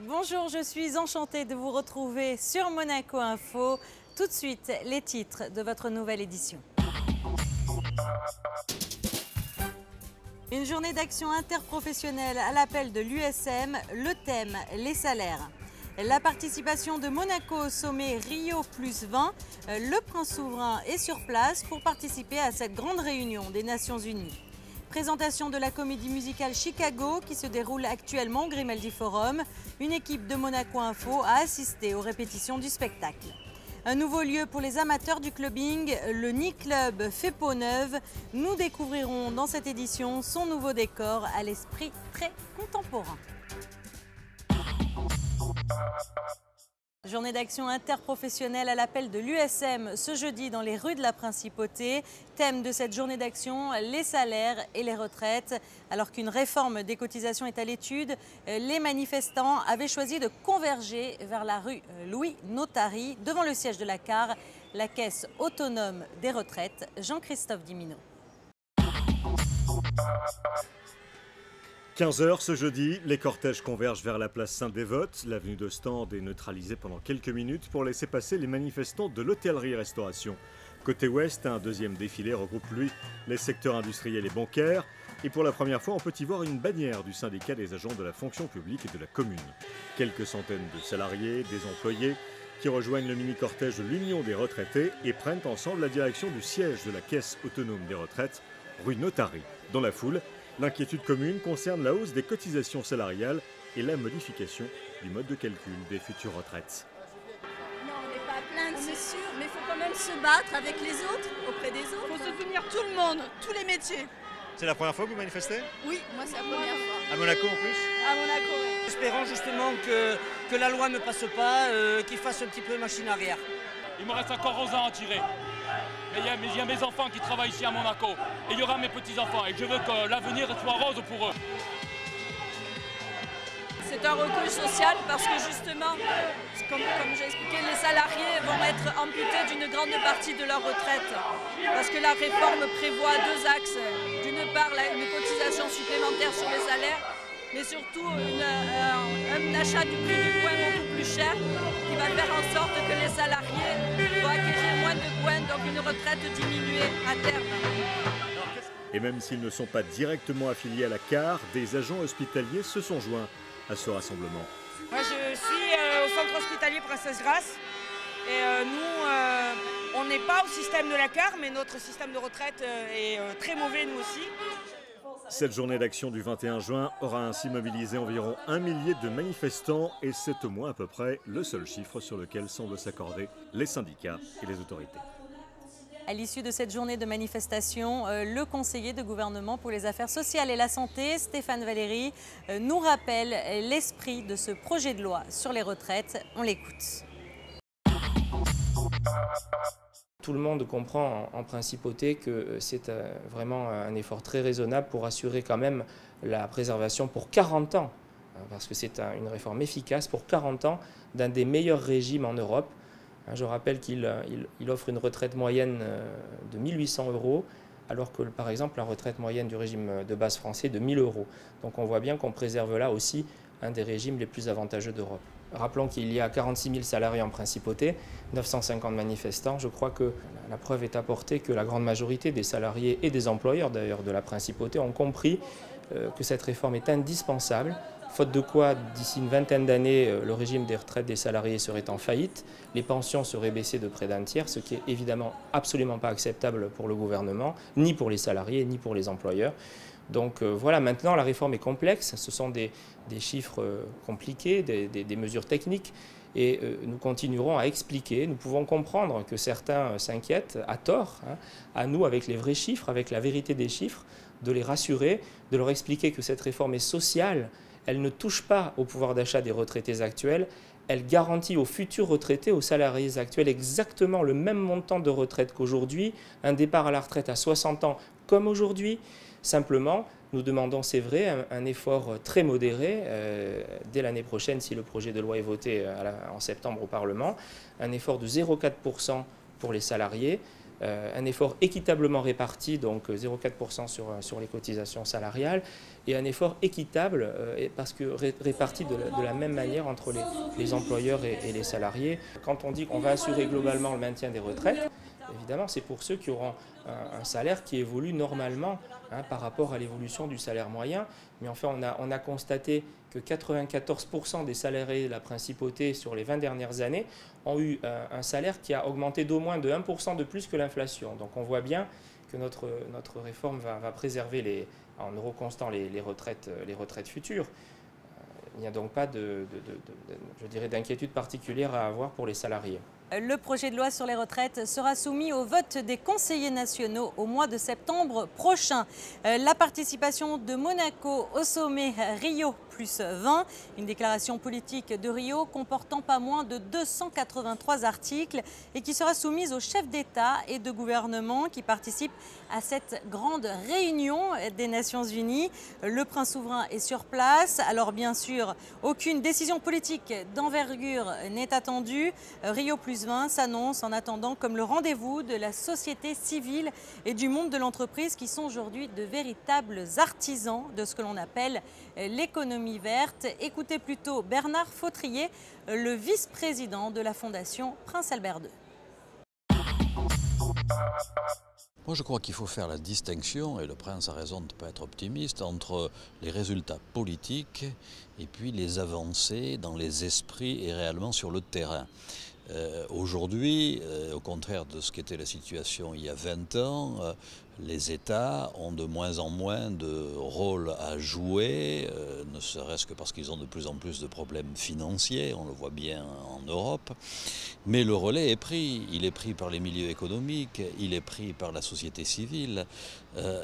Bonjour, je suis enchantée de vous retrouver sur Monaco Info. Tout de suite, les titres de votre nouvelle édition. Une journée d'action interprofessionnelle à l'appel de l'USM, le thème, les salaires. La participation de Monaco au sommet Rio + 20, le prince souverain est sur place pour participer à cette grande réunion des Nations Unies. Présentation de la comédie musicale Chicago qui se déroule actuellement au Grimaldi Forum. Une équipe de Monaco Info a assisté aux répétitions du spectacle. Un nouveau lieu pour les amateurs du clubbing, le Nid Club fait peau neuve. Nous découvrirons dans cette édition son nouveau décor à l'esprit très contemporain. Journée d'action interprofessionnelle à l'appel de l'USM ce jeudi dans les rues de la Principauté. Thème de cette journée d'action, les salaires et les retraites. Alors qu'une réforme des cotisations est à l'étude, les manifestants avaient choisi de converger vers la rue Louis Notari, devant le siège de la CAR, la Caisse autonome des retraites. Jean-Christophe Dimino. 15h ce jeudi, les cortèges convergent vers la place Saint-Dévote. L'avenue de Stand est neutralisée pendant quelques minutes pour laisser passer les manifestants de l'hôtellerie-restauration. Côté ouest, un deuxième défilé regroupe lui les secteurs industriels et bancaires. Et pour la première fois, on peut y voir une bannière du syndicat des agents de la fonction publique et de la commune. Quelques centaines de salariés, des employés qui rejoignent le mini-cortège de l'Union des retraités et prennent ensemble la direction du siège de la Caisse autonome des retraites, rue Notari. Dans la foule, l'inquiétude commune concerne la hausse des cotisations salariales et la modification du mode de calcul des futures retraites. Non, on n'est pas à plaindre, c'est sûr, mais il faut quand même se battre avec les autres, auprès des autres. Il faut soutenir tout le monde, tous les métiers. C'est la première fois que vous manifestez? Oui, moi c'est la première fois. À Monaco en plus? À Monaco, oui. Espérons justement que la loi ne passe pas, qu'il fasse un petit peu machine arrière. Il me reste encore 11 ans à tirer. Mais il y a mes enfants qui travaillent ici à Monaco. Et il y aura mes petits-enfants. Et je veux que l'avenir soit rose pour eux. C'est un recul social parce que justement, comme j'ai expliqué, les salariés vont être amputés d'une grande partie de leur retraite. Parce que la réforme prévoit deux axes. D'une part, une cotisation supplémentaire sur les salaires, mais surtout un achat du prix du point beaucoup plus cher qui va faire en sorte que les salariés vont acquérir moins de points, donc une retraite diminuée à terme. Et même s'ils ne sont pas directement affiliés à la CAR, des agents hospitaliers se sont joints à ce rassemblement. Moi je suis au centre hospitalier Princesse Grasse et nous on n'est pas au système de la CAR mais notre système de retraite est très mauvais nous aussi. Cette journée d'action du 21 juin aura ainsi mobilisé environ 1 millier de manifestants et c'est au moins à peu près le seul chiffre sur lequel semblent s'accorder les syndicats et les autorités. À l'issue de cette journée de manifestation, le conseiller de gouvernement pour les affaires sociales et la santé, Stéphane Valéry, nous rappelle l'esprit de ce projet de loi sur les retraites. On l'écoute. Tout le monde comprend en principauté que c'est vraiment un effort très raisonnable pour assurer quand même la préservation pour 40 ans, parce que c'est une réforme efficace pour 40 ans d'un des meilleurs régimes en Europe. Je rappelle qu'il offre une retraite moyenne de 1 800 €, alors que par exemple la retraite moyenne du régime de base français est de 1 000 €. Donc on voit bien qu'on préserve là aussi un des régimes les plus avantageux d'Europe. Rappelons qu'il y a 46 000 salariés en principauté, 950 manifestants. Je crois que la preuve est apportée que la grande majorité des salariés et des employeurs d'ailleurs de la principauté ont compris que cette réforme est indispensable, faute de quoi d'ici une vingtaine d'années le régime des retraites des salariés serait en faillite, les pensions seraient baissées de près d'un tiers, ce qui est évidemment absolument pas acceptable pour le gouvernement, ni pour les salariés, ni pour les employeurs. Donc voilà, maintenant la réforme est complexe, ce sont des chiffres compliqués, des mesures techniques et nous continuerons à expliquer, nous pouvons comprendre que certains s'inquiètent à tort, à nous avec les vrais chiffres, avec la vérité des chiffres, de les rassurer, de leur expliquer que cette réforme est sociale, elle ne touche pas au pouvoir d'achat des retraités actuels, elle garantit aux futurs retraités, aux salariés actuels exactement le même montant de retraite qu'aujourd'hui, un départ à la retraite à 60 ans comme aujourd'hui. Simplement, nous demandons, c'est vrai, un effort très modéré dès l'année prochaine, si le projet de loi est voté en septembre au Parlement, un effort de 0,4% pour les salariés, un effort équitablement réparti, donc 0,4% sur les cotisations salariales, et un effort équitable parce que réparti de la même manière entre les employeurs et les salariés. Quand on dit qu'on va assurer globalement le maintien des retraites, évidemment, c'est pour ceux qui auront un salaire qui évolue normalement par rapport à l'évolution du salaire moyen. Mais enfin, on a constaté que 94% des salariés de la principauté sur les 20 dernières années ont eu un salaire qui a augmenté d'au moins de 1% de plus que l'inflation. Donc on voit bien que notre réforme va préserver en euros constants les retraites futures. Il n'y a donc pas je dirais, d'inquiétude particulière à avoir pour les salariés. Le projet de loi sur les retraites sera soumis au vote des conseillers nationaux au mois de septembre prochain. La participation de Monaco au sommet Rio plus 20, une déclaration politique de Rio comportant pas moins de 283 articles et qui sera soumise aux chefs d'État et de gouvernement qui participent à cette grande réunion des Nations Unies. Le prince souverain est sur place, alors bien sûr, aucune décision politique d'envergure n'est attendue. Rio plus 20 s'annonce en attendant comme le rendez-vous de la société civile et du monde de l'entreprise qui sont aujourd'hui de véritables artisans de ce que l'on appelle l'économie verte. Écoutez plutôt Bernard Fautrier, le vice-président de la Fondation Prince Albert II. Moi, je crois qu'il faut faire la distinction, et le prince a raison de ne pas être optimiste, entre les résultats politiques et puis les avancées dans les esprits et réellement sur le terrain. Aujourd'hui, au contraire de ce qu'était la situation il y a 20 ans, les États ont de moins en moins de rôle à jouer, ne serait-ce que parce qu'ils ont de plus en plus de problèmes financiers, on le voit bien en Europe. Mais le relais est pris, il est pris par les milieux économiques, il est pris par la société civile,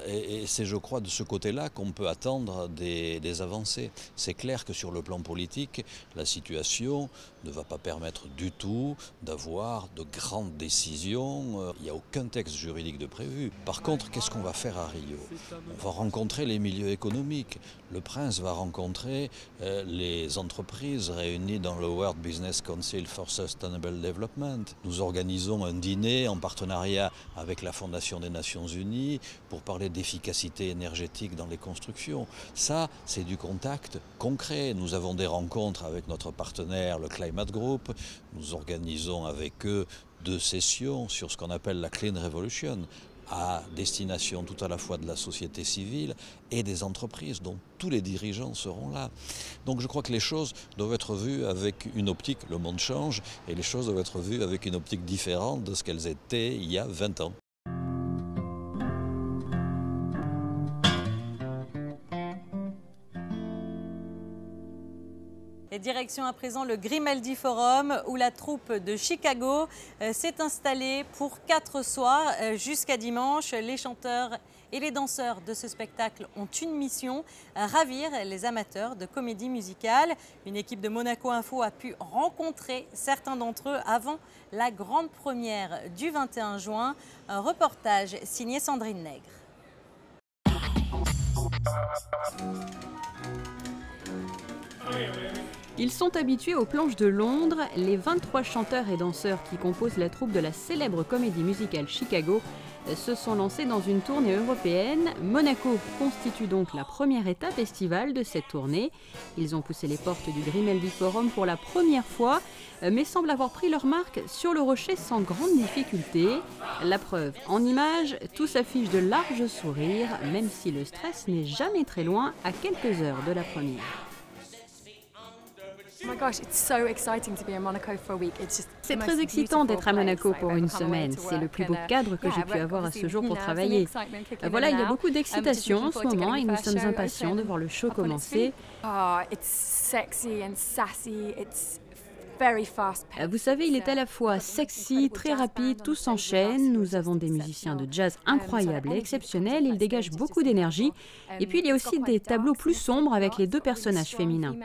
et c'est, je crois, de ce côté-là qu'on peut attendre des avancées. C'est clair que sur le plan politique, la situation ne va pas permettre du tout d'avoir de grandes décisions. Il n'y a aucun texte juridique de prévu. Par contre, qu'est-ce qu'on va faire à Rio? On va rencontrer les milieux économiques. Le prince va rencontrer les entreprises réunies dans le World Business Council for Sustainable Development. Nous organisons un dîner en partenariat avec la Fondation des Nations Unies pour parler d'efficacité énergétique dans les constructions. Ça, c'est du contact concret. Nous avons des rencontres avec notre partenaire, le Climate Group. Nous organisons avec eux 2 sessions sur ce qu'on appelle la Clean Revolution, à destination tout à la fois de la société civile et des entreprises, dont tous les dirigeants seront là. Donc je crois que les choses doivent être vues avec une optique, le monde change, et les choses doivent être vues avec une optique différente de ce qu'elles étaient il y a 20 ans. Et direction à présent le Grimaldi Forum où la troupe de Chicago s'est installée pour 4 soirs jusqu'à dimanche. Les chanteurs et les danseurs de ce spectacle ont une mission, ravir les amateurs de comédie musicale. Une équipe de Monaco Info a pu rencontrer certains d'entre eux avant la grande première du 21 juin. Un reportage signé Sandrine Nègre. Ils sont habitués aux planches de Londres. Les 23 chanteurs et danseurs qui composent la troupe de la célèbre comédie musicale Chicago se sont lancés dans une tournée européenne. Monaco constitue donc la première étape estivale de cette tournée. Ils ont poussé les portes du Grimaldi Forum pour la première fois, mais semblent avoir pris leur marque sur le rocher sans grande difficulté. La preuve en images, tout s'affiche de larges sourires, même si le stress n'est jamais très loin à quelques heures de la première. C'est très excitant d'être à Monaco pour une semaine. C'est le plus beau cadre que j'ai pu avoir à ce jour pour travailler. Voilà, il y a beaucoup d'excitation en ce moment et nous sommes impatients de voir le show commencer. Vous savez, il est à la fois sexy, très rapide, tout s'enchaîne. Nous avons des musiciens de jazz incroyables et exceptionnels, ils dégagent beaucoup d'énergie. Et puis il y a aussi des tableaux plus sombres avec les 2 personnages féminins.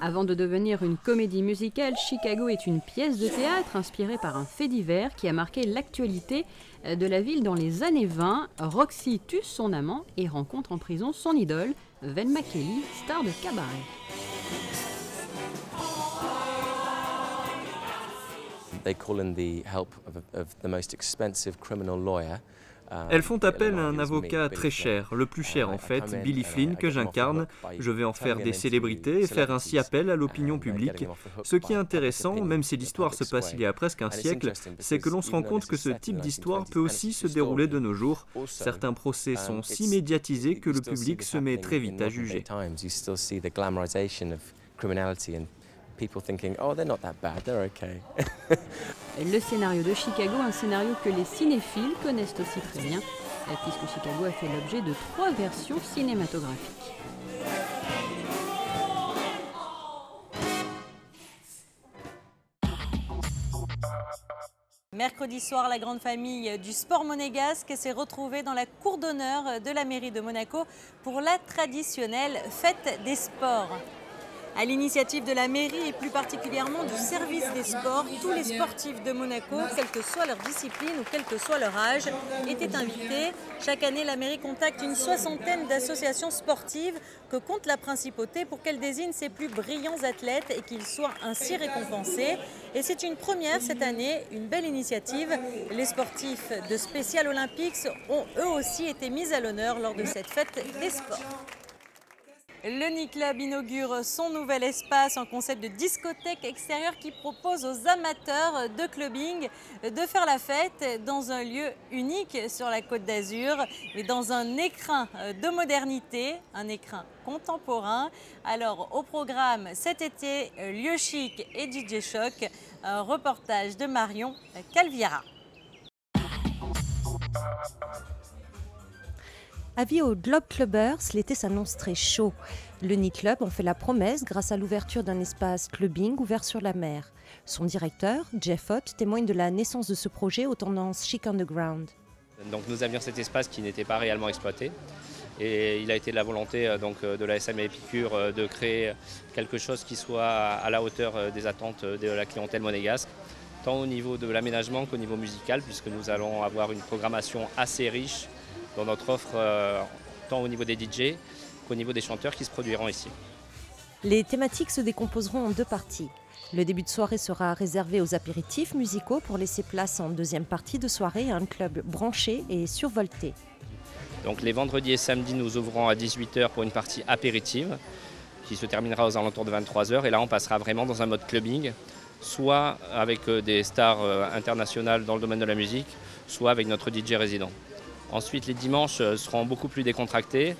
Avant de devenir une comédie musicale, Chicago est une pièce de théâtre inspirée par un fait divers qui a marqué l'actualité de la ville dans les années 20. Roxy tue son amant et rencontre en prison son idole, Ven McKelly, star de cabaret. they call in the help of the most expensive criminal lawyer. Elles font appel à un avocat très cher, le plus cher en fait, Billy Flynn, que j'incarne. Je vais en faire des célébrités et faire ainsi appel à l'opinion publique. Ce qui est intéressant, même si l'histoire se passe il y a presque un siècle, c'est que l'on se rend compte que ce type d'histoire peut aussi se dérouler de nos jours. Certains procès sont si médiatisés que le public se met très vite à juger. People thinking, oh, they're not that bad, they're okay. Le scénario de Chicago, un scénario que les cinéphiles connaissent aussi très bien, puisque Chicago a fait l'objet de 3 versions cinématographiques. Mercredi soir, la grande famille du sport monégasque s'est retrouvée dans la cour d'honneur de la mairie de Monaco pour la traditionnelle fête des sports. À l'initiative de la mairie et plus particulièrement du service des sports, tous les sportifs de Monaco, quelle que soit leur discipline ou quel que soit leur âge, étaient invités. Chaque année, la mairie contacte une 60aine d'associations sportives que compte la principauté pour qu'elle désigne ses plus brillants athlètes et qu'ils soient ainsi récompensés. Et c'est une première cette année, une belle initiative. Les sportifs de Special Olympics ont eux aussi été mis à l'honneur lors de cette fête des sports. Le Ni-Club inaugure son nouvel espace en concept de discothèque extérieure qui propose aux amateurs de clubbing de faire la fête dans un lieu unique sur la Côte d'Azur, mais dans un écrin de modernité, un écrin contemporain. Alors au programme cet été, lieu chic et DJ Choc, un reportage de Marion Calviera. Avis aux Globe Clubbers, l'été s'annonce très chaud. Le Ni-Club en fait la promesse grâce à l'ouverture d'un espace clubbing ouvert sur la mer. Son directeur, Jeff Ott, témoigne de la naissance de ce projet aux tendances chic underground. Donc nous avions cet espace qui n'était pas réellement exploité. Et il a été la volonté de la SM Épicure de créer quelque chose qui soit à la hauteur des attentes de la clientèle monégasque, tant au niveau de l'aménagement qu'au niveau musical, puisque nous allons avoir une programmation assez riche dans notre offre, tant au niveau des DJ qu'au niveau des chanteurs qui se produiront ici. Les thématiques se décomposeront en 2 parties. Le début de soirée sera réservé aux apéritifs musicaux pour laisser place en deuxième partie de soirée à un club branché et survolté. Donc les vendredis et samedis, nous ouvrons à 18 h pour une partie apéritive qui se terminera aux alentours de 23 h. Et là, on passera vraiment dans un mode clubbing, soit avec des stars internationales dans le domaine de la musique, soit avec notre DJ résident. Ensuite, les dimanches seront beaucoup plus décontractés,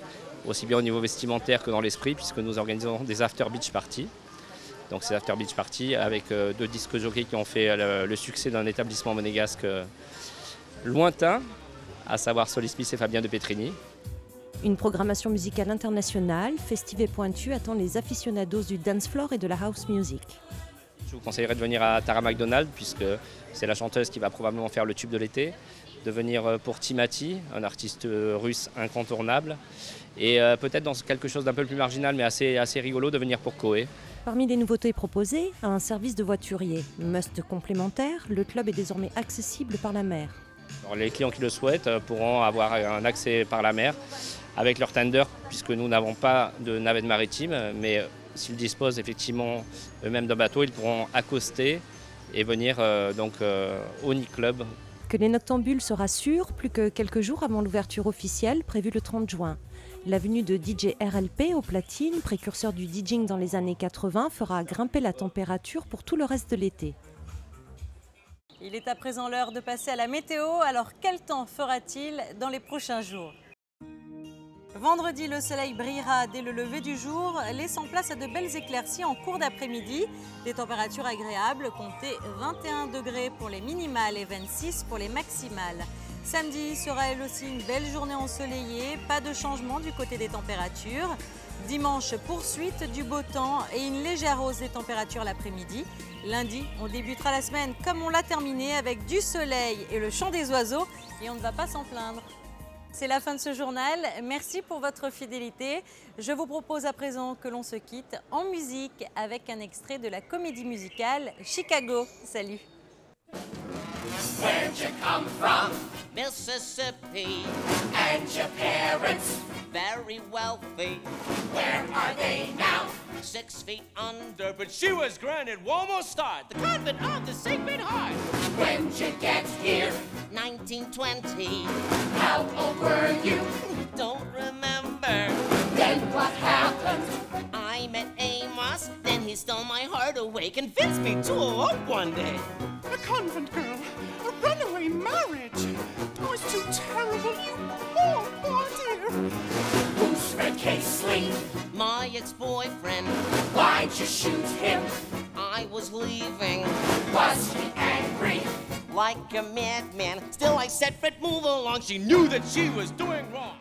aussi bien au niveau vestimentaire que dans l'esprit, puisque nous organisons des after beach parties. Donc ces after beach parties avec 2 disques jockeys qui ont fait le succès d'un établissement monégasque lointain, à savoir Solis Smith et Fabien de Petrini. Une programmation musicale internationale, festive et pointue, attend les aficionados du dance floor et de la house music. Je vous conseillerais de venir à Tara McDonald, puisque c'est la chanteuse qui va probablement faire le tube de l'été. De venir pour Timati, un artiste russe incontournable. Et peut-être dans quelque chose d'un peu plus marginal, mais assez rigolo, de venir pour Koé. Parmi les nouveautés proposées, un service de voiturier. Must complémentaire, le club est désormais accessible par la mer. Alors, les clients qui le souhaitent pourront avoir un accès par la mer avec leur tender, puisque nous n'avons pas de navette maritime, mais s'ils disposent effectivement eux-mêmes d'un bateau, ils pourront accoster et venir au Ni-Club. Que les noctambules se rassurent, plus que quelques jours avant l'ouverture officielle, prévue le 30 juin. L'avenue de DJ RLP au platine, précurseur du DJing dans les années 80, fera grimper la température pour tout le reste de l'été. Il est à présent l'heure de passer à la météo. Alors quel temps fera-t-il dans les prochains jours ? Vendredi, le soleil brillera dès le lever du jour, laissant place à de belles éclaircies en cours d'après-midi. Des températures agréables, comptez 21 degrés pour les minimales et 26 pour les maximales. Samedi sera elle aussi une belle journée ensoleillée, pas de changement du côté des températures. Dimanche, poursuite du beau temps et une légère hausse des températures l'après-midi. Lundi, on débutera la semaine comme on l'a terminée avec du soleil et le chant des oiseaux et on ne va pas s'en plaindre. C'est la fin de ce journal. Merci pour votre fidélité. Je vous propose à présent que l'on se quitte en musique avec un extrait de la comédie musicale Chicago. Salut! Where'd you come from? Mississippi. And your parents? Very wealthy. Where are they now? 6 feet under, but she was granted one more start. The convent of the Sacred Heart. When'd you get here? 1920. How old were you? Don't remember. Then what happened? I met Amos, then he stole my heart away, convinced me to elope one day. A convent girl, a runaway marriage. Oh, it's too terrible, you poor dear. Who's Fred Casely? My ex-boyfriend. Why'd you shoot him? I was leaving. Was he angry? Like a madman. Still I said, Fred, move along. She knew that she was doing wrong.